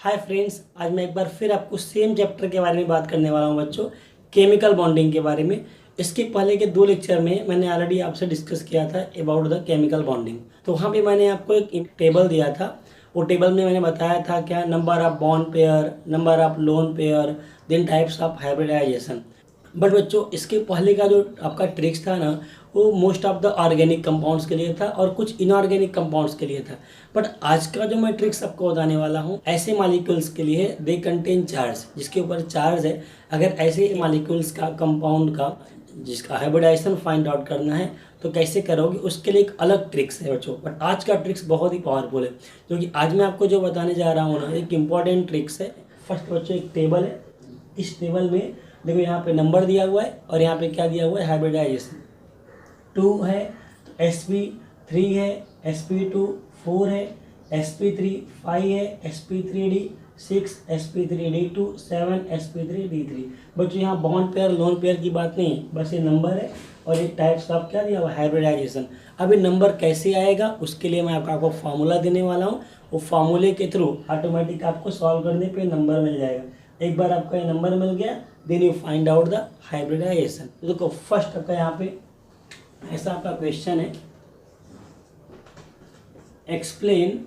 Hi friends, आज मैं एक बार फिर आपको सेम चैप्टर के बारे में बात करने वाला हूँ बच्चों, केमिकल बॉन्डिंग के बारे में। इसके पहले के 2 लेक्चर में मैंने ऑलरेडी आपसे डिस्कस किया था अबाउट द केमिकल बॉन्डिंग। तो वहाँ पे मैंने आपको एक टेबल दिया था। वो टेबल में मैंने बताया था क्या, number of bond pair, number of lone pair, then types of hybridization. But बच्चों, इसके पहले का जो आपका ट्रिक्स था ना, वो most of the organic compounds के लिए था और कुछ इनऑर्गेनिक कंपाउंड्स के लिए था। बट आज का जो मैं ट्रिक्स आपको बताने वाला हूँ, ऐसे मॉलिक्यूल्स के लिए दे कंटेन चार्ज, जिसके ऊपर चार्ज है। अगर ऐसे मॉलिक्यूल्स का, कंपाउंड का, जिसका हाइब्रिडाइजेशन फाइंड आउट करना है तो कैसे करोगे, उसके लिए एक अलग ट्रिक्स है बच्चों। बट आज का ट्रिक्स बहुत ही पावरफुल है, क्योंकि आज मैं आपको जो बताने जा रहा हूँ ना, एक इंपॉर्टेंट ट्रिक्स है। फर्स्ट बच्चों, एक टेबल है। इस टेबल में देखो, यहाँ पे नंबर दिया हुआ है और यहाँ पे क्या दिया हुआ है, हाइब्रिडाइजेशन। 2 है तो sp3 है, sp2 4 है, sp3 5 है, sp3d 6, sp3d2 7, sp3d3। बच्चों, यहाँ बॉन्ड पेयर, लोन पेयर की बात नहीं है, बस ये नंबर है और एक टाइप्स ऑफ क्या दिया हुआ, हाइब्रिडाइजेशन। अब ये नंबर कैसे आएगा, उसके लिए मैं आपको फार्मूला देने वाला हूँ। वो फार्मूले के थ्रू ऑटोमेटिक आपको सॉल्व करने पे नंबर मिल जाएगा। एक बार आपका ये नंबर मिल गया, then you find out the hybridization. तो देखो, फर्स्ट आपका यहाँ पे ऐसा आपका क्वेश्चन है, explain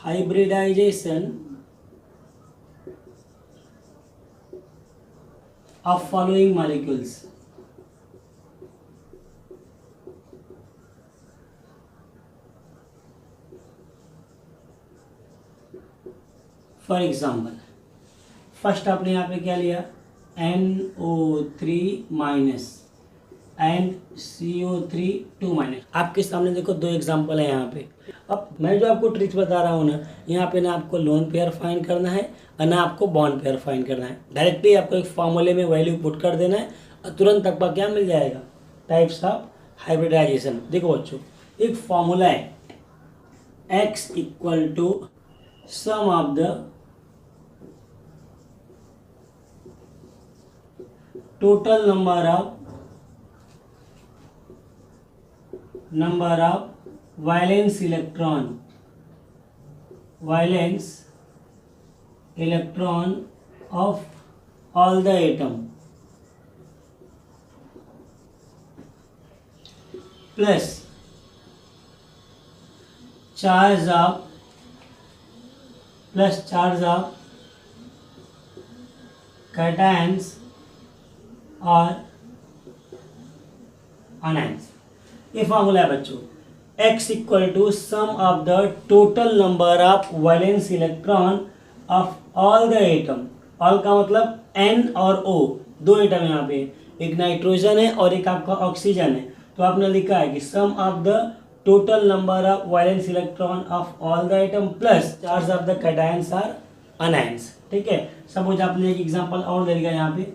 hybridization of following molecules. For example, first आपने यहाँ पे क्या लिया, NO3 minus and CO3 2 minus. आपके सामने देखो 2 एग्जाम्पल है यहाँ पे। अब मैं जो आपको ट्रिक्स बता रहा हूँ ना, यहाँ पे ना आपको लोन पेयर फाइंड करना है और ना आपको बॉन्ड पेयर फाइंड करना है। डायरेक्टली आपको एक फॉर्मूले में वैल्यू पुट कर देना है और तुरंत आपका क्या मिल जाएगा, टाइप्स ऑफ हाइब्रिडाइजेशन। देखो बच्चों, एक फॉर्मूला है, x equal to sum of the total number of valence electron of all the atom plus charge of cations और अनायंस। ये फॉर्मूला है बच्चों, x equal to sum of the total number of valence electron of all the atom. All का मतलब N और O, 2 atom यहाँ पे, एक नाइट्रोजन है और एक आपका ऑक्सीजन है। तो आपने लिखा है कि sum of the total number of valence electron of all the atom plus charge of the cations और अनायंस। ठीक है। सपोज आपने एक एग्जांपल और ले लिया यहाँ पे,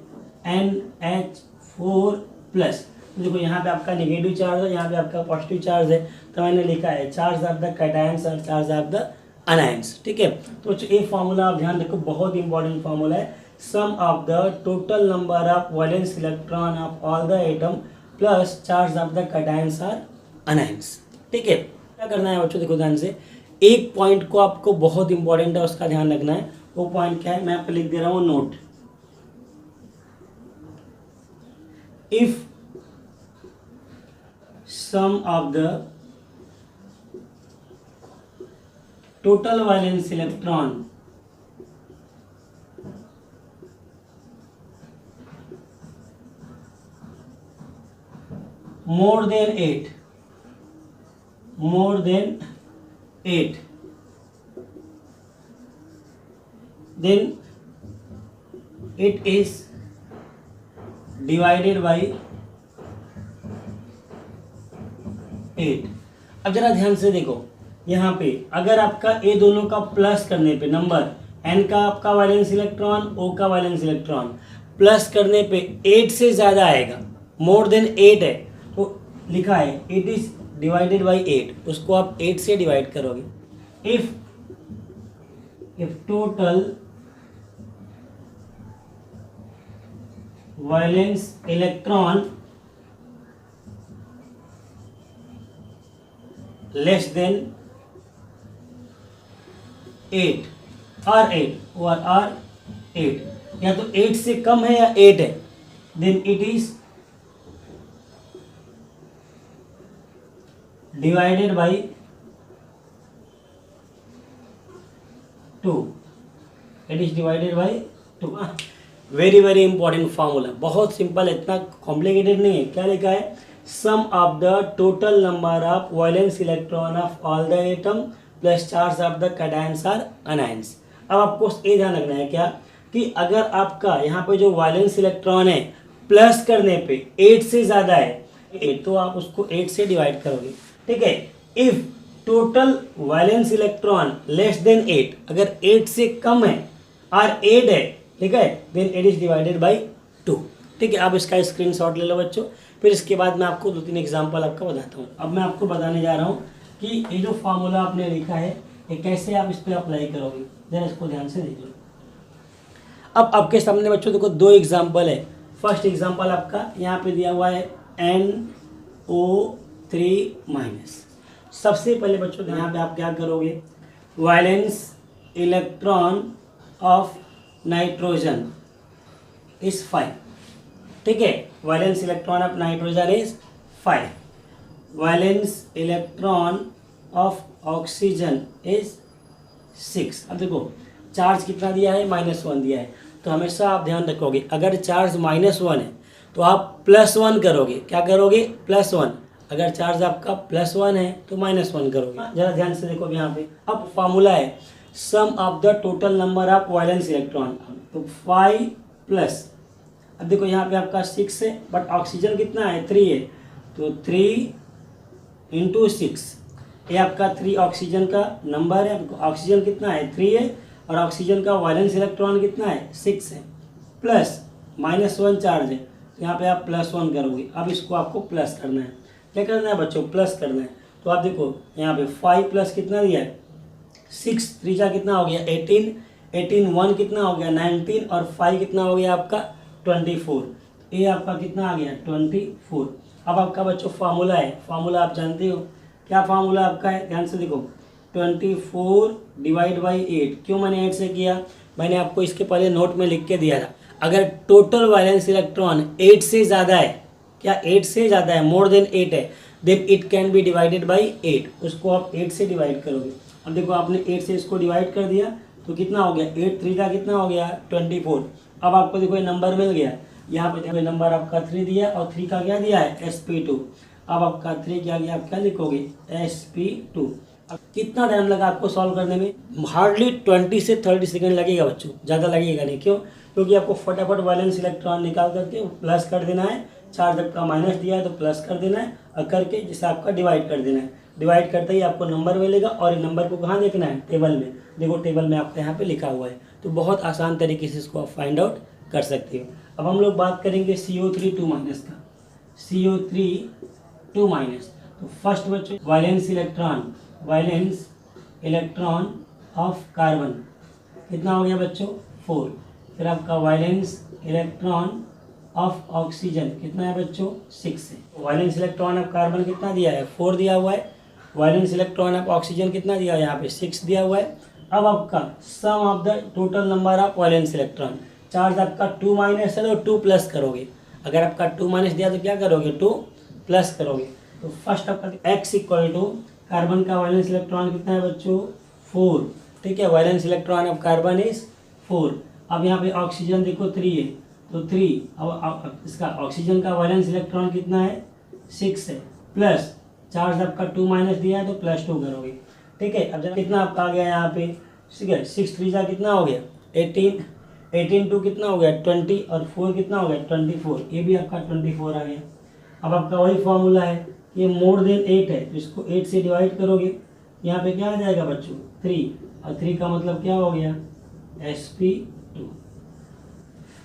NH4 प्लस। देखो, यहाँ पे आपका नेगेटिव चार्ज है, यहाँ पे आपका पॉजिटिव चार्ज है, तो मैंने लिखा है चार्ज ऑफ द कैटायंस और चार्ज ऑफ द अनायंस। ठीक है। तो ये फार्मूला आप ध्यान रखो, बहुत इंपॉर्टेंट फार्मूला है। Sum of the total number of valence electron of all the atom plus charge of the cations और अनायंस। ठीक है। क्या करना है बच्चों, देखो ध्यान से, एक पॉइंट को आपको बहुत इंपॉर्टेंट है, उसका ध्यान रखना है। वो पॉइंट क्या है, मैं आपको लिख दे रहा हूँ note. If sum of the total valence electron more than 8, then it is divided by 8। अब जरा ध्यान से देखो, यहाँ पे अगर आपका ए दोनों का प्लस करने पे नंबर, एन का आपका वैलेंस इलेक्ट्रॉन, ओ का वैलेंस इलेक्ट्रॉन प्लस करने पे 8 से ज़्यादा आएगा, मोर देन 8 है, तो लिखा है इट इज डिवाइडेड बाई 8, उसको आप 8 से डिवाइड करोगे। If total valence electron less than 8 R8 और R8 या तो 8 से कम है या 8 है, then it is divided by 2, it is divided by 2। Very very important formula, बहुत सिंपल है, इतना कॉम्प्लिकेटेड नहीं है। क्या लिखा है? Sum of the total number of valence electron of all the atom plus charge of the cations और anions. अब आपको ये ध्यान रखना है क्या कि अगर आपका यहाँ पे जो वैलेंस इलेक्ट्रॉन है प्लस करने पे 8 से ज़्यादा है 8, तो आप उसको 8 से डिवाइड करोगे, ठीक है। If total valence electron less than 8, अगर 8 से कम है और 8 है, ठीक है, then it is divided by 2, ठीक है। आप इसका स्क्रीनशॉट ले लो बच्चों। फिर इसके बाद मैं आपको 2-3 एग्जांपल आपका बताता हूँ। अब मैं आपको बताने जा रहा हूँ कि ये जो फार्मूला आपने लिखा है ये कैसे आप इस पर अप्लाई करोगे, जरा इसको ध्यान से देख लो। अब आपके सामने बच्चों देखो 2 एग्जाम्पल है। फर्स्ट एग्जाम्पल आपका यहाँ पे दिया हुआ है NO3-। सबसे पहले बच्चों यहाँ पे आप क्या करोगे, valence electron of nitrogen is 5, ठीक है। Valence electron of nitrogen is 5, valence electron of oxygen is 6। अब देखो चार्ज कितना दिया है, -1 दिया है, तो हमेशा आप ध्यान रखोगे अगर चार्ज -1 है तो आप +1 करोगे। क्या करोगे? +1। अगर चार्ज आपका +1 है तो -1 करोगे। जरा ध्यान से देखो यहाँ पे। अब फार्मूला है sum of the total number of valence electron, तो 5 प्लस, अब देखो यहाँ पे आपका 6 है बट ऑक्सीजन कितना है, 3 है, तो 3 × 6, ये आपका 3 ऑक्सीजन का नंबर है। ऑक्सीजन कितना है, 3 है, और ऑक्सीजन का वैलेंस इलेक्ट्रॉन कितना है, 6 है, प्लस -1 चार्ज है, तो यहाँ पे आप +1 करोगे। अब इसको आपको प्लस करना है। क्या करना है बच्चों? प्लस करना है। तो आप देखो यहाँ पे 5 प्लस कितना दिया है, 6, 3 कितना हो गया 18, 18 1 कितना हो गया 19, और 5 कितना हो गया आपका 24। ये आपका कितना आ गया 24। अब आपका बच्चों फार्मूला है, फार्मूला आप जानते हो क्या फार्मूला आपका है, ध्यान से देखो 24 डिवाइड बाई 8। क्यों मैंने 8 से किया? मैंने आपको इसके पहले नोट में लिख के दिया था, अगर टोटल वैलेंस इलेक्ट्रॉन 8 से ज़्यादा है, क्या 8 से ज़्यादा है, मोर देन 8 है, then it can be divided by 8। उसको आप 8 से डिवाइड करोगे। अब देखो आपने 8 से इसको डिवाइड कर दिया तो कितना हो गया, 8 3 कितना हो गया 24। अब आपको देखो ये नंबर मिल गया, यहाँ पे देखो नंबर आपका 3 दिया और 3 का क्या दिया है sp2। अब आपका 3 क्या गया, आप क्या लिखोगे sp2। अब कितना टाइम लगा आपको सॉल्व करने में? हार्डली 20 से 30 सेकंड लगेगा बच्चों, ज़्यादा लगेगा नहीं। क्यों? क्योंकि आपको फटाफट वैलेंस इलेक्ट्रॉन निकाल करके प्लस कर देना है, चार्ज आपका माइनस दिया है तो प्लस कर देना है, और करके जिसे आपका डिवाइड कर देना है। डिवाइड करते ही आपको नंबर मिलेगा, और ये नंबर को कहाँ देखना है, टेबल में। देखो टेबल में आपका यहाँ पे लिखा हुआ है, तो बहुत आसान तरीके से इसको आप फाइंड आउट कर सकते हो। अब हम लोग बात करेंगे CO3 2- का, CO3 2-। तो फर्स्ट बच्चों वैलेंस इलेक्ट्रॉन ऑफ कार्बन कितना हो गया बच्चों 4। फिर आपका वैलेंस इलेक्ट्रॉन ऑफ ऑक्सीजन कितना है बच्चों 6 है। वैलेंस इलेक्ट्रॉन ऑफ कार्बन कितना दिया है 4 दिया हुआ है। वैलेंस इलेक्ट्रॉन ऑफ ऑक्सीजन कितना दिया है यहाँ पे 6 दिया हुआ है। अब आपका sum of the total number of valence electron, charge आपका 2- है तो 2 प्लस करोगे। अगर आपका 2- दिया तो क्या करोगे 2 प्लस करोगे। तो फर्स्ट आपका x इक्वल टू कार्बन का वैलेंस इलेक्ट्रॉन कितना है बच्चों 4, ठीक है। Valence electron of carbon is 4। अब यहाँ पे ऑक्सीजन देखो 3 है तो 3, अब इसका ऑक्सीजन का वैलेंस इलेक्ट्रॉन कितना है 6 है, प्लस चार्ज आपका 2- दिया है तो +2 करोगे, ठीक है। अब कितना आपका आ गया यहाँ पे, ठीक है 6 3 कितना हो गया 18, 18 2 कितना हो गया 20, और 4 कितना हो गया 24, ये भी आपका 24 आ गया। अब आपका वही फॉर्मूला है, ये मोर देन 8 है तो इसको 8 से डिवाइड करोगे, यहाँ पे क्या आ जाएगा बच्चों 3, और 3 का मतलब क्या हो गया sp2।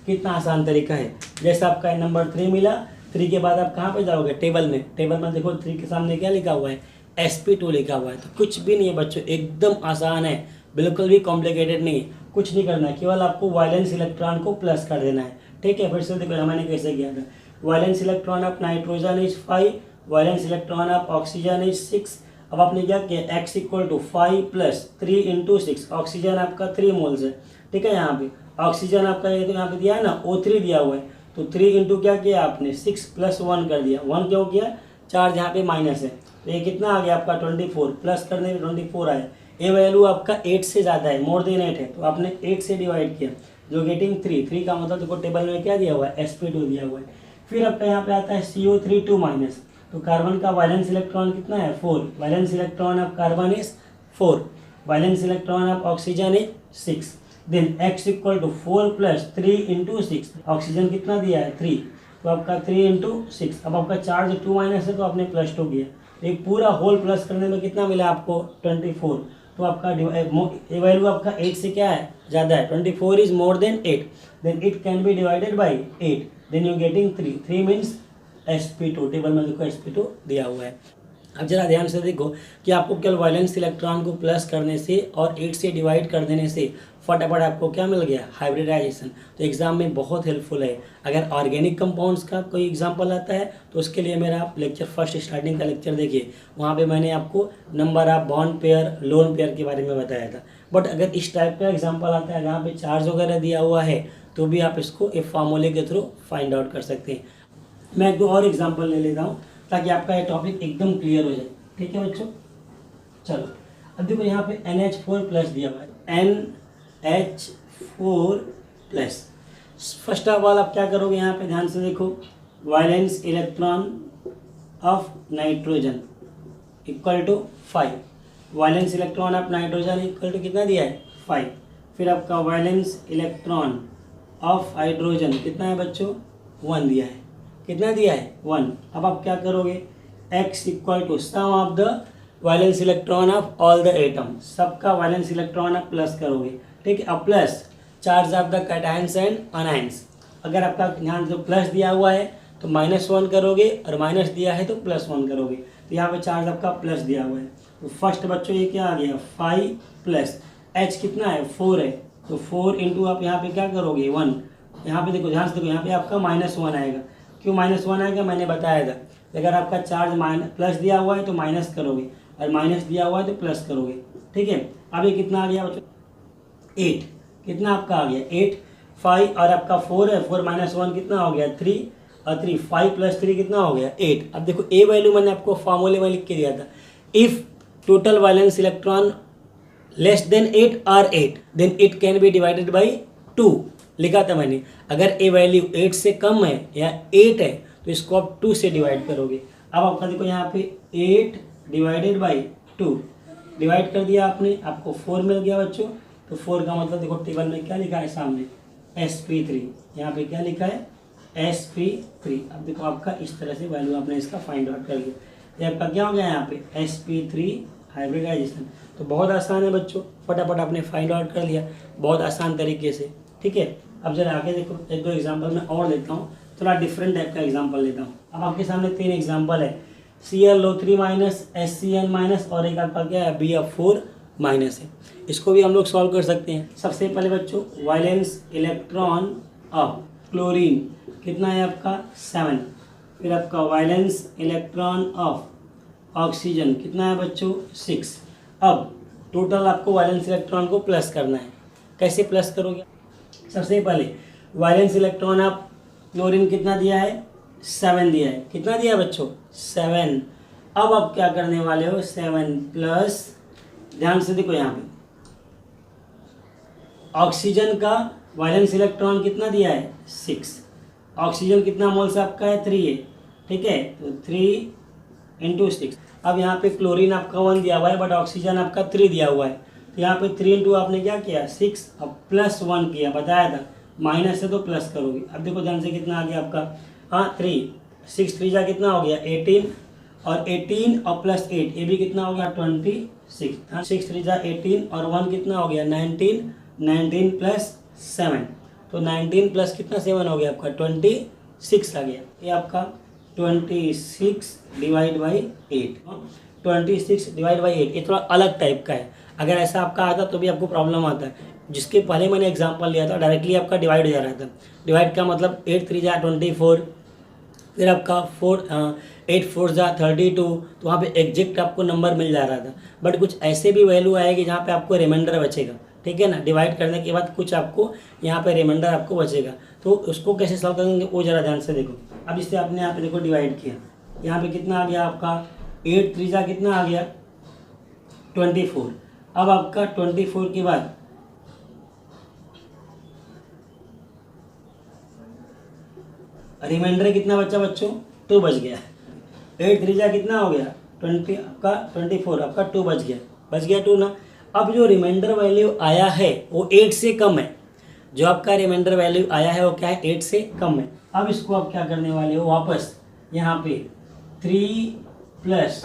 कितना आसान तरीका है। जैसे आपका नंबर 3 मिला, 3 के बाद आप कहाँ पे जाओगे टेबल में। टेबल में देखो 3 के सामने क्या लिखा हुआ है sp2 लिखा हुआ है। तो कुछ भी नहीं है बच्चों, एकदम आसान है, बिल्कुल भी कॉम्प्लिकेटेड नहीं है। कुछ नहीं करना है, केवल आपको वैलेंस इलेक्ट्रॉन को प्लस कर देना है, ठीक है। फिर से देखो मैंने कैसे किया था। Valence electron of nitrogen is 5, valence electron of oxygen is 6, अब आपने क्या किया, x equal to 5 plus 3 into 6, oxygen आपका 3 मोल्स है, ठीक है। यहाँ पे ऑक्सीजन आपका ये तो यहाँ पे दिया है ना, O3 दिया हुआ है, तो 3 इंटू क्या किया आपने 6 प्लस 1 कर दिया, 1 क्यों किया, चार्ज यहाँ पे माइनस है, तो ये कितना आ गया आपका 24, प्लस करने में 24 आया। ए वैल्यू आपका 8 से ज़्यादा है, मोर देन 8 है, तो आपने 8 से डिवाइड किया, जो गेटिंग 3 का मतलब देखो टेबल में क्या दिया हुआ है, sp2 दिया हुआ है। फिर आपका यहाँ पे आता है CO3 2 माइनस, तो कार्बन का वैलेंस इलेक्ट्रॉन कितना है 4, valence electron of carbon is 4, valence electron of oxygen is 6, then x equal to 4 plus 3 into 6, oxygen कितना दिया है 3, तो आपका 3 इंटू 6, अब आपका चार्ज 2 माइनस है तो आपने +2 किया, एक पूरा होल प्लस करने में कितना मिला आपको 24, तो आपका ए वैल्यू आपका 8 से क्या है ज़्यादा है, 24 is more than 8, then it can be divided by 8, then you getting 3 means sp2, table में देखो sp2 दिया हुआ है। अब जरा ध्यान से देखो कि आपको केवल वैलेंस इलेक्ट्रॉन को प्लस करने से और 8 से डिवाइड कर देने से फटाफट आपको क्या मिल गया, हाइब्रिडाइजेशन। तो एग्जाम में बहुत हेल्पफुल है। अगर ऑर्गेनिक कंपाउंड्स का कोई एग्जांपल आता है तो उसके लिए मेरा आप लेक्चर फर्स्ट स्टार्टिंग का लेक्चर देखिए, वहाँ पे मैंने आपको number of bond pair, lone pair के बारे में बताया था। बट अगर इस टाइप का एग्जाम्पल आता है जहाँ पे चार्ज वगैरह दिया हुआ है तो भी आप इसको एक फार्मूले के थ्रू फाइंड आउट कर सकते हैं। मैं एक दो और एग्जाम्पल ले लेता हूँ ताकि आपका ये टॉपिक एकदम क्लियर हो जाए, ठीक है बच्चों। चलो अब देखो यहाँ पे NH4 प्लस दिया हुआ है, NH4 plus. First of all आप क्या करोगे, यहाँ पे ध्यान से देखो, valence electron of nitrogen equal to 5, valence electron of nitrogen equal to कितना दिया है 5, फिर आपका वैलेंस इलेक्ट्रॉन ऑफ हाइड्रोजन कितना है बच्चों 1 दिया है, कितना दिया है 1। अब आप क्या करोगे, x equal to sum of the valence electron of all the atom, सबका वैलेंस इलेक्ट्रॉन आप प्लस करोगे, ठीक है। अब plus charge of the cations and anions, अगर आपका ध्यान से प्लस दिया हुआ है तो -1 करोगे और माइनस दिया है तो +1 करोगे, तो यहाँ पे चार्ज आपका प्लस दिया हुआ है। तो फर्स्ट बच्चों ये क्या आ गया 5 प्लस h कितना है 4 है, तो 4 इंटू आप यहाँ पे क्या करोगे 1, यहाँ पे देखो ध्यान से देखो, यहाँ पे आपका -1 आएगा, क्यों -1 आएगा मैंने बताया था, अगर आपका चार्ज प्लस दिया हुआ है तो माइनस करोगे और माइनस दिया हुआ है तो प्लस करोगे, ठीक है। अब ये कितना आ गया बच्चों 8, कितना आपका आ गया 8, 5 और आपका 4 है, 4 - 1 कितना हो गया 3 और 3, 5 + 3 कितना हो गया 8। अब देखो ए वैल्यू मैंने आपको फार्मूले में लिख के दिया था, if total valence electron less than 8 और 8 then it can be divided by 2 लिखा था मैंने। अगर ए वैल्यू 8 से कम है या 8 है तो इसको आप 2 से डिवाइड करोगे। अब आपका देखो यहाँ पे 8 डिवाइडेड बाई 2 डिवाइड कर दिया आपने, आपको 4 मिल गया बच्चों। तो 4 का मतलब देखो टेबल में क्या लिखा है सामने sp3, यहाँ पे क्या लिखा है sp3। अब देखो आपका इस तरह से वैल्यू आपने इसका फाइंड आउट कर लिया, ये आपका क्या हो गया यहाँ पे sp3 हाइब्रिडाइजेशन। तो बहुत आसान है बच्चों, फटाफट आपने फाइंड आउट कर लिया बहुत आसान तरीके से, ठीक है। अब जरा आगे देखो, एक दो एग्जाम्पल मैं और लेता हूँ, थोड़ा डिफरेंट टाइप का एग्जाम्पल लेता हूँ। अब आपके सामने 3 एग्जाम्पल है, ClO3 माइनस, SCN माइनस और एक आपका क्या है Bf4 माइनस है। इसको भी हम लोग सॉल्व कर सकते हैं। सबसे पहले बच्चों वैलेंस इलेक्ट्रॉन ऑफ क्लोरीन कितना है आपका 7, फिर आपका वैलेंस इलेक्ट्रॉन ऑफ ऑक्सीजन कितना है बच्चों 6। अब टोटल आपको वैलेंस इलेक्ट्रॉन को प्लस करना है, कैसे प्लस करोगे। सबसे पहले वैलेंस इलेक्ट्रॉन ऑफ क्लोरीन कितना दिया है 7 दिया है, कितना दिया बच्चों 7। अब आप क्या करने वाले हो 7 प्लस, ध्यान से देखो यहाँ पे ऑक्सीजन का वैलेंस इलेक्ट्रॉन कितना दिया है 6, ऑक्सीजन कितना मोल्स आपका है 3 है, ठीक है। तो 3 इंटू 6। अब यहाँ पे क्लोरीन आपका 1 दिया हुआ है बट ऑक्सीजन आपका 3 दिया हुआ है, तो यहाँ पे 3 इंटू आपने क्या किया 6, अब +1 किया, बताया था माइनस है तो प्लस करोगे। अब देखो ध्यान से कितना आ गया आपका, हाँ 3, 6 3 जा कितना हो गया 18 और 18 और +8 ये भी कितना हो गया 26, हाँ 6 3 जा 18 और 1 कितना हो गया 19, 19 + 7 तो 19 प्लस कितना 7 हो गया आपका 26 आ गया। ये आपका 26 डिवाइड बाई 8, 26 डिवाइड बाई 8 ये थोड़ा अलग टाइप का है। अगर ऐसा आपका आता तो भी आपको प्रॉब्लम आता है। जिसके पहले मैंने एग्जांपल लिया था डायरेक्टली आपका डिवाइड हो जा रहा था। डिवाइड का मतलब 8 3 जा 24, फिर आपका 8 4 जा 32, तो वहाँ पे एग्जैक्ट आपको नंबर मिल जा रहा था। बट कुछ ऐसे भी वैल्यू आएगी जहाँ पे आपको रिमाइंडर बचेगा, ठीक है ना, डिवाइड करने के बाद कुछ आपको यहाँ पे रिमाइंडर आपको बचेगा। तो उसको कैसे सॉल्व करेंगे वो ज़रा ध्यान से देखो। अब इससे आपने यहाँ पे देखो डिवाइड किया, यहाँ पे कितना आ गया आपका 8 3 जा कितना आ गया 24। अब आपका 24 के बाद रिमाइंडर कितना बचा बच्चों 2 बच गया। 8 3 जा कितना हो गया 20 आपका 24, आपका 2 बच गया 2 ना। अब जो रिमाइंडर वैल्यू आया है वो 8 से कम है, जो आपका रिमाइंडर वैल्यू आया है वो क्या है 8 से कम है। अब इसको आप क्या करने वाले हो, वापस यहाँ पे 3 +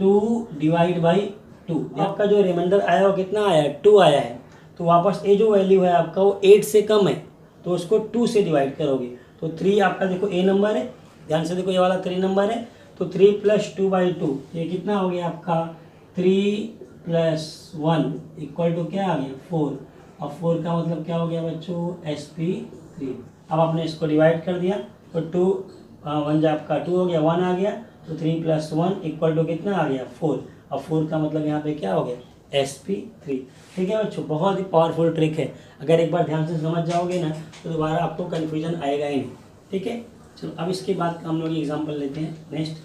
2 डिवाइड बाई 2, आपका जो रिमाइंडर आया वो कितना आया है 2 आया है। तो वापस ये जो वैल्यू है आपका वो 8 से कम है, तो उसको 2 से डिवाइड करोगे। तो 3 आपका देखो ए नंबर है, ध्यान से देखो ये वाला 3 नंबर है, तो 3 + 2/2 ये कितना हो गया आपका 3 + 1 = क्या आ गया 4। अब 4 का मतलब क्या हो गया बच्चों sp3। अब आपने इसको डिवाइड कर दिया तो 2 1 जा आपका 2 हो गया 1 आ गया, तो 3 + 1 = कितना आ गया 4। अब 4 का मतलब यहाँ पे क्या हो गया sp3। ठीक है बच्चों, बहुत ही पावरफुल ट्रिक है, अगर एक बार ध्यान से समझ जाओगे ना तो दोबारा आपको कन्फ्यूजन आएगा ही नहीं। ठीक है, चलो अब इसके बाद हम लोग एग्जाम्पल लेते हैं नेक्स्ट।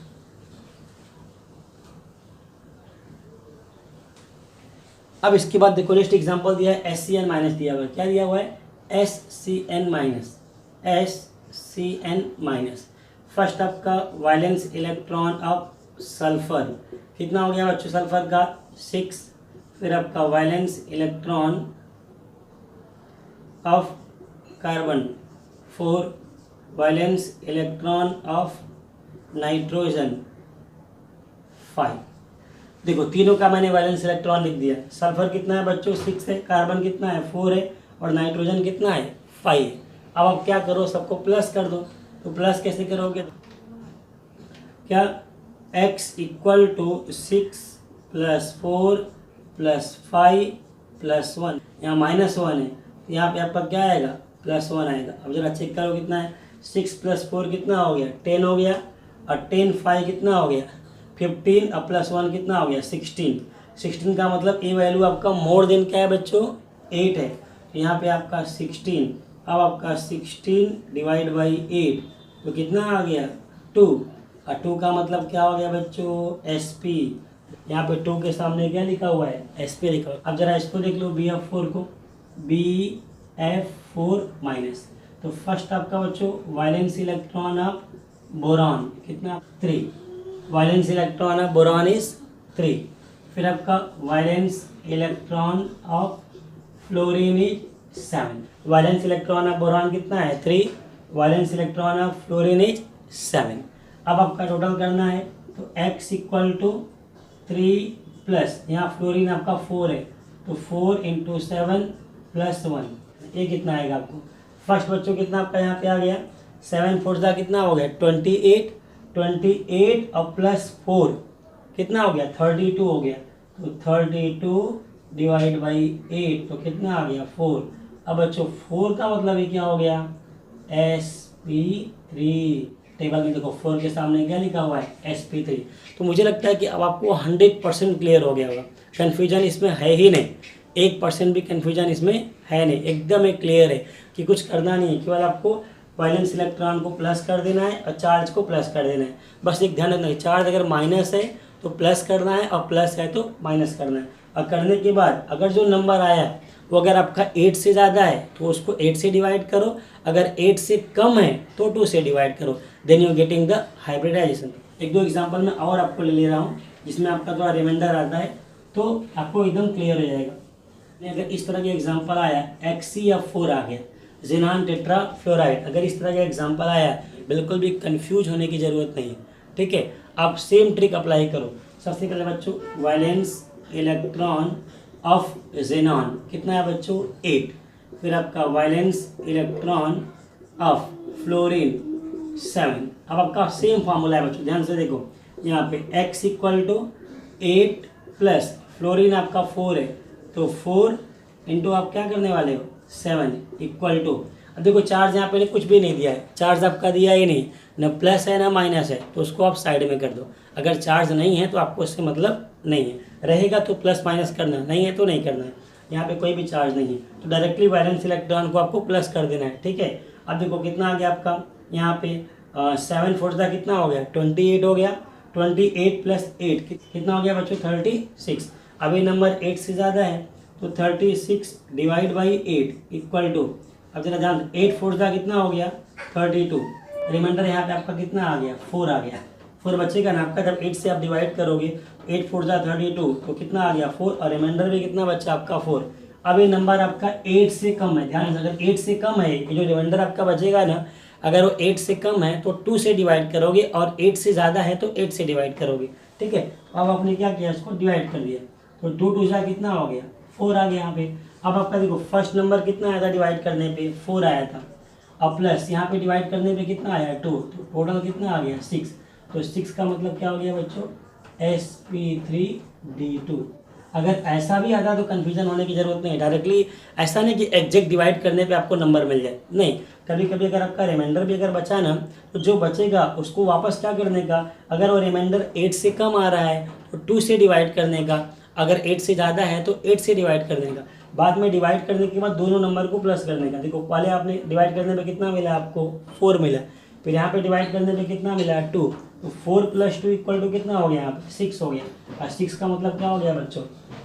अब इसके बाद देखो नेक्स्ट एग्जाम्पल दिया है SCN- दिया हुआ है। क्या दिया हुआ है SCN-। फर्स्ट आपका वैलेंस इलेक्ट्रॉन ऑफ सल्फर कितना हो गया बच्चों सल्फर का 6, फिर आपका valence electron of carbon 4, valence electron of nitrogen 5। देखो तीनों का मैंने वैलेंस इलेक्ट्रॉन लिख दिया। सल्फर कितना है बच्चों 6 है, कार्बन कितना है 4 है, और नाइट्रोजन कितना है 5 है। अब आप क्या करो सबको प्लस कर दो। तो प्लस कैसे करोगे, क्या x = 6 + 4 + 5 + 1, यहाँ -1 है, तो यहाँ पे आपका क्या आएगा +1 आएगा। अब जरा चेक करो कितना है 6 + 4 कितना हो गया 10 हो गया, और 10 5 कितना हो गया 15, और +1 कितना हो गया 16 का मतलब ये वैल्यू आपका मोर देन क्या है बच्चों 8 है, तो यहाँ पे आपका 16। अब आपका 16 डिवाइड बाई 8 तो कितना आ गया 2, और 2 का मतलब क्या हो गया बच्चों sp। यहाँ पे 2 के सामने क्या लिखा हुआ है sp लिखा हुआ है। अब जरा इसको देख लो BF4 को, BF4-। तो फर्स्ट आपका बच्चों वैलेंस इलेक्ट्रॉन ऑफ बोरॉन कितना 3, valence electron of boron is 3। फिर आपका valence electron of fluorine is 7, valence electron of boron कितना है 3, valence electron of fluorine is 7। अब आपका टोटल करना है, तो x = 3 प्लस यहाँ फ्लोरीन आपका 4 है, तो 4 × 7 + 1 ये कितना आएगा आपको। फर्स्ट बच्चों कितना आपका यहाँ पे आ गया 7 4 जा कितना हो गया 28 और +4 कितना हो गया 32 हो गया, तो 32 डिवाइड बाई 8 तो कितना आ गया 4। अब बच्चों 4 का मतलब ये क्या हो गया sp3। टेबल में देखो 4 के सामने क्या लिखा हुआ है sp3। तो मुझे लगता है कि अब आपको 100% क्लियर हो गया होगा, कन्फ्यूजन इसमें है ही नहीं, 1% भी कन्फ्यूजन इसमें है नहीं, एकदम एक क्लियर है कि कुछ करना नहीं है, केवल आपको वैलेंस इलेक्ट्रॉन को प्लस कर देना है और चार्ज को प्लस कर देना है। बस एक ध्यान रखना है, चार्ज अगर माइनस है तो प्लस करना है, और प्लस है तो माइनस करना है। और करने के बाद अगर जो नंबर आया है वो अगर आपका 8 से ज़्यादा है तो उसको 8 से डिवाइड करो, अगर 8 से कम है तो 2 से डिवाइड करो, then you getting the hybridization. एक दो एग्जांपल में और आपको ले रहा हूँ जिसमें आपका थोड़ा रिमाइंडर आता है तो आपको एकदम क्लियर हो जाएगा। अगर इस तरह का एग्जाम्पल आया XeF4 आ गया, ज़ेनान टेट्राफ्लोराइड, अगर इस तरह का एग्जाम्पल आया बिल्कुल भी कंफ्यूज होने की ज़रूरत नहीं है। ठीक है, आप सेम ट्रिक अप्लाई करो। सबसे पहले बच्चों वैलेंस इलेक्ट्रॉन ऑफ ज़ेनान कितना है बच्चों 8, फिर आपका वैलेंस इलेक्ट्रॉन ऑफ फ्लोरीन 7। अब आपका सेम फार्मूला है बच्चों, ध्यान से देखो यहाँ पे x = 8 प्लस फ्लोरीन आपका 4 है, तो 4 इंटू आप क्या करने वाले हो 7 इक्वल टू, अब देखो चार्ज यहाँ पे कुछ भी नहीं दिया है, चार्ज आपका दिया ही नहीं, न प्लस है ना माइनस है, तो उसको आप साइड में कर दो। अगर चार्ज नहीं है तो आपको उससे मतलब नहीं है, रहेगा तो प्लस माइनस करना, नहीं है तो नहीं करना है। यहाँ पे कोई भी चार्ज नहीं है तो डायरेक्टली वैलेंस इलेक्ट्रॉन को आपको प्लस कर देना है, ठीक है। अब देखो कितना आ गया आपका, यहाँ पे 7 फोर्स का कितना हो गया, 28 हो गया। 28 प्लस 8 कितना हो गया बच्चों, 36। अभी नंबर 8 से ज़्यादा है तो 36 डिवाइड बाई 8 इक्वल टू, अब जरा ध्यान, 8 फोर्स का कितना हो गया, 32। रिमाइंडर यहाँ पे आपका कितना आ गया, 4 आ गया। 4 बचेगा ना आपका, जब 8 से आप डिवाइड करोगे, 8 फोर जा 32 तो कितना आ गया 4, और रिमाइंडर भी कितना बचा आपका 4। अब ये नंबर आपका 8 से कम है, ध्यान से, अगर 8 से कम है, ये जो रिमाइंडर आपका बचेगा ना, अगर वो 8 से कम है तो 2 से डिवाइड करोगे, और 8 से ज़्यादा है तो 8 से डिवाइड करोगे, ठीक है। अब आपने क्या किया, इसको डिवाइड कर दिया, तो 2 2 सा कितना हो गया, 4 आ गया यहाँ पे। अब आपका देखो फर्स्ट नंबर कितना आया था डिवाइड करने पे, 4 आया था, अब प्लस यहाँ पे डिवाइड करने पे कितना आया, 2, तो टोटल कितना आ गया 6। तो 6 का मतलब क्या हो गया बच्चों, sp3d2। अगर ऐसा भी आता तो कन्फ्यूजन होने की ज़रूरत नहीं है, डायरेक्टली ऐसा नहीं कि एग्जैक्ट डिवाइड करने पे आपको नंबर मिल जाए, नहीं। कभी कभी अगर आपका रिमाइंडर भी अगर बचा ना, तो जो बचेगा उसको वापस क्या करने का, अगर वो रिमाइंडर 8 से कम आ रहा है तो 2 से डिवाइड करने का, अगर 8 से ज़्यादा है तो 8 से डिवाइड करने का, बाद में डिवाइड करने के बाद दोनों नंबर को प्लस करने का। देखो पहले आपने डिवाइड करने पे कितना मिला आपको, 4 मिला, फिर यहाँ पे डिवाइड करने पे कितना मिला, 2, तो 4 + 2 इक्वल टू कितना हो गया यहाँ पे, 6 हो गया। और 6 का मतलब क्या हो गया बच्चों,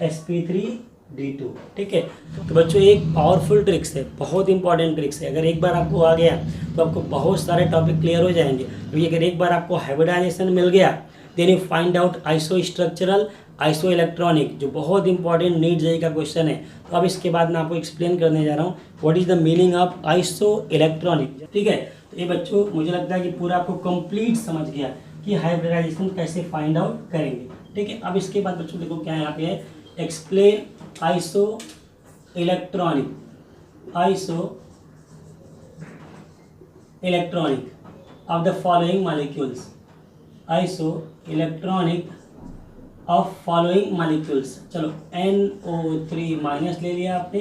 sp3d2, ठीक है। तो बच्चों एक पावरफुल ट्रिक्स है, बहुत इंपॉर्टेंट ट्रिक्स है, अगर एक बार आपको आ गया तो आपको बहुत सारे टॉपिक क्लियर हो जाएंगे। क्योंकि अगर एक बार आपको हाइब्रिडाइजेशन मिल गया, then you find out iso structural, iso electronic, जो बहुत इंपॉर्टेंट नीट जेईई का क्वेश्चन है। तो अब इसके बाद मैं आपको एक्सप्लेन करने जा रहा हूँ what is the meaning of iso electronic, ठीक है। तो ये बच्चों मुझे लगता है कि पूरा आपको कंप्लीट समझ गया कि हाइब्रिडाइजेशन कैसे फाइंड आउट करेंगे, ठीक है। अब इसके बाद बच्चों देखो क्या यहाँ पे है, explain iso electronic, iso electronic of the following molecules, iso electronic of following molecules. चलो NO3 माइनस ले लिया आपने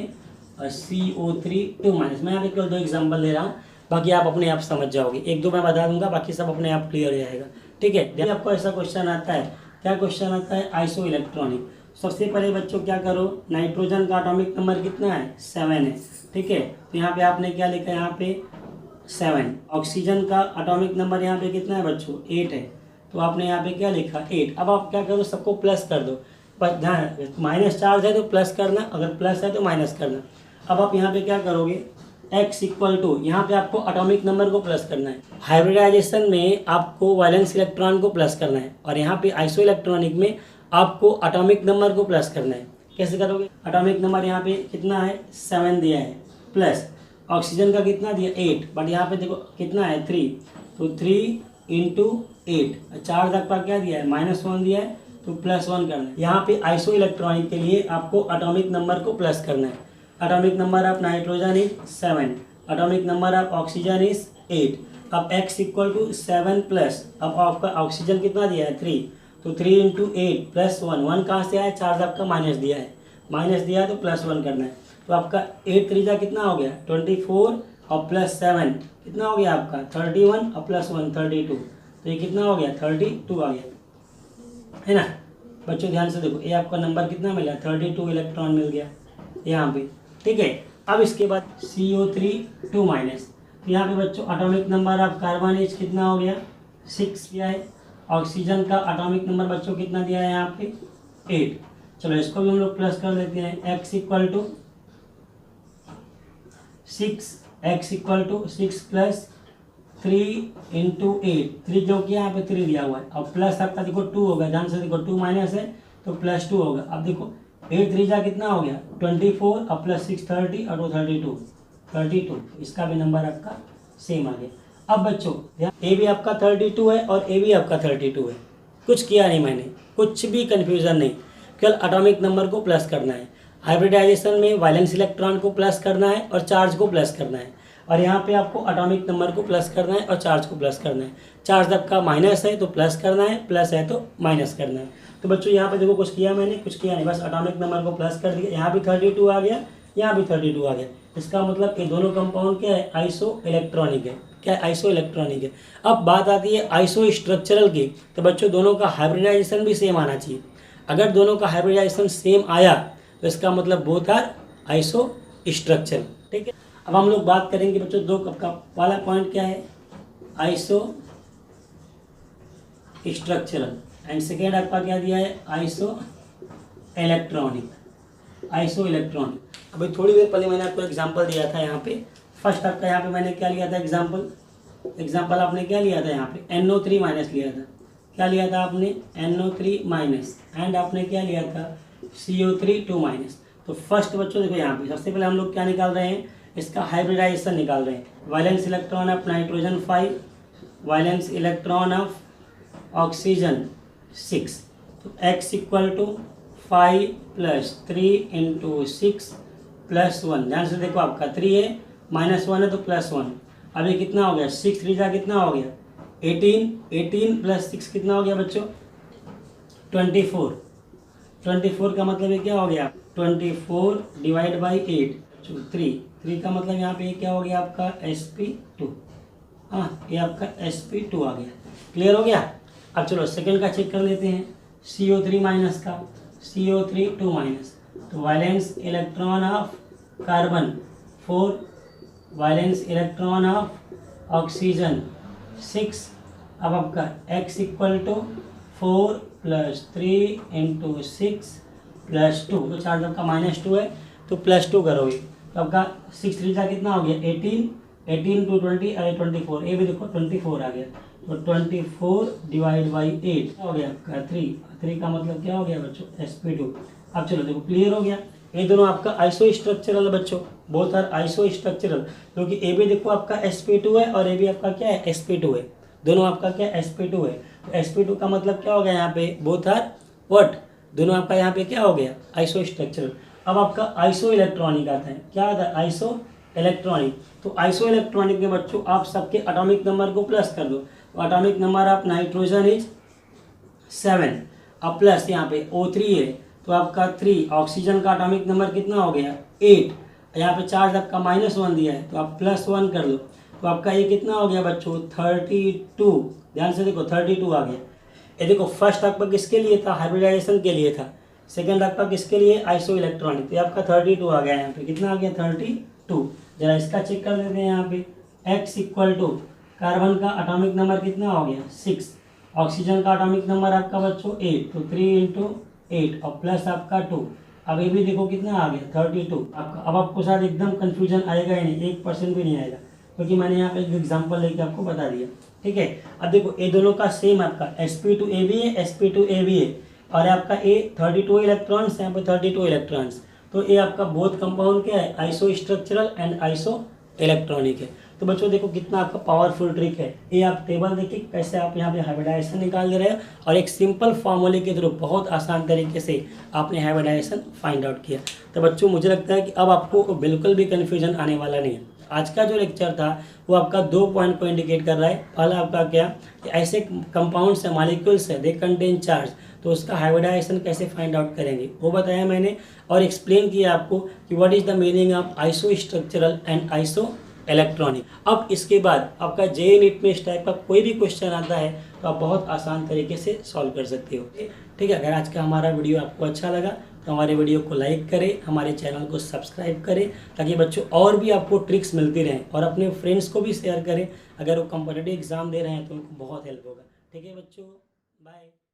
और CO3 2 माइनस। मैं यहाँ पे केवल 2 एग्जाम्पल ले रहा हूँ, बाकी आप अपने आप समझ जाओगे, 1 2 मैं बता दूंगा, बाकी सब अपने आप क्लियर हो जाएगा, ठीक है। जब आपको ऐसा क्वेश्चन आता है, क्या क्वेश्चन आता है, आइसो इलेक्ट्रॉनिक। सबसे पहले बच्चों क्या करो, नाइट्रोजन का एटॉमिक नंबर कितना है, 7 है, ठीक है। तो यहाँ पे आपने क्या लिखा है, यहाँ पे 7। ऑक्सीजन का एटॉमिक नंबर यहाँ पे कितना है बच्चों, 8 है, तो आपने यहाँ पे क्या लिखा, 8। अब आप क्या करो, सबको प्लस कर दो, बस ध्यान, माइनस चार्ज है तो प्लस करना, अगर प्लस है तो माइनस करना। अब आप यहाँ पे क्या करोगे, x इक्वल टू, यहाँ पे आपको एटॉमिक नंबर को प्लस करना है। हाइब्रिडाइजेशन में आपको वैलेंस इलेक्ट्रॉन को प्लस करना है, और यहाँ पे आइसो इलेक्ट्रॉनिक में आपको एटॉमिक नंबर को प्लस करना है। कैसे करोगे, एटॉमिक नंबर यहाँ पे कितना है, 7 दिया है, प्लस ऑक्सीजन का कितना दिया, 8, बट यहाँ पे देखो कितना है, 3, तो 3 × 8, चार्ज आपका क्या दिया है, -1 दिया है, तो +1 करना है। यहाँ पे आइसो इलेक्ट्रॉनिक के लिए आपको एटॉमिक नंबर को प्लस करना है। Atomic number of nitrogen is 7, atomic number of oxygen is 8। अब x इक्वल टू 7 प्लस, अब आपका ऑक्सीजन कितना दिया है, 3, तो 3 × 8 +1, 1 कहाँ से आया, चार्ज आपका माइनस दिया है, माइनस दिया है तो +1 करना है। तो आपका 8 3 कितना हो गया, 24, और +7 कितना हो गया आपका, 31, और +1 32, तो ये कितना हो गया, 32 आ गया, है ना। बच्चों ध्यान से देखो, ये आपका नंबर कितना मिला, 32 इलेक्ट्रॉन मिल गया यहाँ पे, ठीक है। अब इसके बाद CO3 2 माइनस, तो यहाँ पे बच्चों atomic number of carbon is कितना हो गया, 6 दिया है। ऑक्सीजन का एटॉमिक नंबर बच्चों कितना दिया है यहाँ पे, 8। चलो इसको भी हम लोग प्लस कर देते हैं, x equal to 6, x equal to 6 + 3 × 8, 3 जो कि यहाँ पे 3 दिया हुआ है, अब प्लस आपका देखो 2 होगा, ध्यान से देखो 2 माइनस है तो +2 होगा। अब देखो 8 3 कितना हो गया, 24, और +6 30, और 2 32, इसका भी नंबर आपका सेम आ गया। अब बच्चों ए भी आपका 32 है और ए भी आपका 32 है, कुछ किया नहीं मैंने, कुछ भी कन्फ्यूज़न नहीं, केवल एटॉमिक नंबर को प्लस करना है। हाइब्रिडाइजेशन में वैलेंस इलेक्ट्रॉन को प्लस करना है और चार्ज को प्लस करना है, और यहाँ पे आपको एटॉमिक नंबर को प्लस करना है और चार्ज को प्लस करना है। चार्ज आपका माइनस है तो प्लस करना है, प्लस है तो माइनस करना है। तो बच्चों यहाँ पे देखो कुछ किया मैंने, कुछ किया नहीं, बस एटॉमिक नंबर को प्लस कर दिया, यहाँ भी 32 आ गया, यहाँ भी 32 आ गया। इसका मतलब ये दोनों कंपाउंड क्या है, आइसो इलेक्ट्रॉनिक है। क्या है, आइसो इलेक्ट्रॉनिक है। अब बात आती है आइसो स्ट्रक्चरल की, तो बच्चों दोनों का हाइब्रिडाइजेशन भी सेम आना चाहिए। अगर दोनों का हाइब्रिडाइजेशन सेम आया तो इसका मतलब बोथ आर आइसो स्ट्रक्चरल। ठीक है, अब हम लोग बात करेंगे बच्चों दो कप का वाला पॉइंट क्या है, आइसो स्ट्रक्चरल, एंड सेकेंड आपका क्या दिया है, आइसो इलेक्ट्रॉनिक। आइसो इलेक्ट्रॉनिक, अभी थोड़ी देर पहले मैंने आपको एग्जांपल दिया था यहाँ पे। फर्स्ट आपका यहाँ पे मैंने क्या लिया था एग्जांपल आपने क्या लिया था यहाँ पे NO3 माइनस लिया था। क्या लिया था आपने, NO3 माइनस, एंड आपने क्या लिया था, CO3 2 माइनस। तो फर्स्ट बच्चों देखो यहाँ पे सबसे पहले हम लोग क्या निकाल रहे हैं, इसका हाइब्रिडाइजेशन निकाल रहे हैं। Valence electron of nitrogen 5, valence electron of oxygen 6, तो x इक्वल टू 5 + 3 × 6 + 1। ध्यान से देखो, आपका 3 है, -1 है तो +1। अब ये कितना हो गया, 6 3 जा कितना हो गया, 18, 18 + 6 कितना हो गया बच्चों, 24। 24 का मतलब ये क्या हो गया, 24 / 8, 3 का मतलब यहाँ पे क्या हो गया आपका sp2। हाँ, ये आपका sp2 आ गया। क्लियर हो गया। अब चलो सेकंड का चेक कर लेते हैं, CO3 माइनस का, CO3 2 माइनस, तो valence electron of carbon 4, valence electron of oxygen 6। अब आपका x इक्वल टू 4 + 3 × 6 + 2, तो चार्ज आपका -2 है तो +2 करोगे, तो आपका 6 3 जा कितना हो गया, 18, 18 × 20 अरे 24, ये भी देखो 24 आ गया, तो 24 / 8 हो गया आपका 3 का मतलब क्या हो गया बच्चों, sp2। अब चलो देखो क्लियर हो गया, ये दोनों आपका आइसो स्ट्रक्चरल बच्चों, बोथ आर आइसो स्ट्रक्चरल, क्योंकि ए भी देखो आपका sp2 है और ए भी आपका क्या है, sp2 है। दोनों आपका क्या sp2 है, तो sp2 का मतलब क्या हो गया यहाँ पे, बोथ आर व्हाट, दोनों आपका यहाँ पे क्या हो गया, आइसो स्ट्रक्चरल। अब आपका आइसो इलेक्ट्रॉनिक आता है, क्या आता है, आइसो इलेक्ट्रॉनिक। तो आइसो इलेक्ट्रॉनिक में बच्चों आप सबके एटॉमिक नंबर को प्लस कर दो, तो atomic number of nitrogen is 7, अब प्लस यहाँ पे O3 है तो आपका 3, ऑक्सीजन का एटॉमिक नंबर कितना हो गया, 8, यहाँ पे चार्ज आपका -1 दिया है तो आप +1 कर लो, तो आपका ये कितना हो गया बच्चों, 32। ध्यान से देखो 32 आ गया। ये देखो फर्स्ट आपका किसके लिए था, हाइब्रिडाइजेशन के लिए था, सेकंड आपका किसके लिए, आइसो इलेक्ट्रॉनिक, तो आपका 32 आ गया। यहाँ पे कितना आ गया, 32। जरा इसका चेक कर लेते हैं। यहाँ पे x इक्वल टू कार्बन का एटॉमिक नंबर कितना हो गया, 6, ऑक्सीजन का एटॉमिक नंबर आपका बच्चों 8, तो 3 × 8 और प्लस आपका 2। अब ये भी देखो कितना आ गया, 32 आपका। अब आपको शायद एकदम कन्फ्यूजन आएगा ही नहीं, 1% भी नहीं आएगा, क्योंकि मैंने यहाँ पे एक एग्जाम्पल लेके आपको बता दिया। ठीक है, अब देखो ये दोनों का सेम आपका sp2a भी है, sp2a भी है, और आपका ए 32 इलेक्ट्रॉन्स, यहाँ पे 32 इलेक्ट्रॉन्स, तो ये आपका बोथ कंपाउंड क्या है, iso structural and iso electronic है। तो बच्चों देखो कितना आपका पावरफुल ट्रिक है ये, आप टेबल देखिए कैसे आप यहाँ पे हाइब्रिडाइजेशन निकाल दे रहे हैं, और एक सिंपल फार्मूले के थ्रू बहुत आसान तरीके से आपने हाइब्रिडाइजेशन फाइंड आउट किया। तो बच्चों मुझे लगता है कि अब आपको बिल्कुल भी कन्फ्यूजन आने वाला नहीं है। आज का जो लेक्चर था वो आपका 2 पॉइंट को इंडिकेट कर रहा है। पहला आपका क्या कि ऐसे कंपाउंड्स है, मॉलिक्यूल्स है, दे कंटेन चार्ज, तो उसका हाइब्रिडाइजेशन कैसे फाइंड आउट करेंगे वो बताया मैंने, और एक्सप्लेन किया आपको कि what is the meaning of iso structural and iso electronic. अब इसके बाद आपका JEE नीट में इस टाइप का कोई भी क्वेश्चन आता है तो आप बहुत आसान तरीके से सॉल्व कर सकते हो। ठीक है, अगर आज का हमारा वीडियो आपको अच्छा लगा तो हमारे वीडियो को लाइक करें, हमारे चैनल को सब्सक्राइब करें, ताकि बच्चों और भी आपको ट्रिक्स मिलती रहें, और अपने फ्रेंड्स को भी शेयर करें। अगर वो कॉम्पिटिटिव एग्जाम दे रहे हैं तो उनको बहुत हेल्प होगा। ठीक है बच्चों, बाय।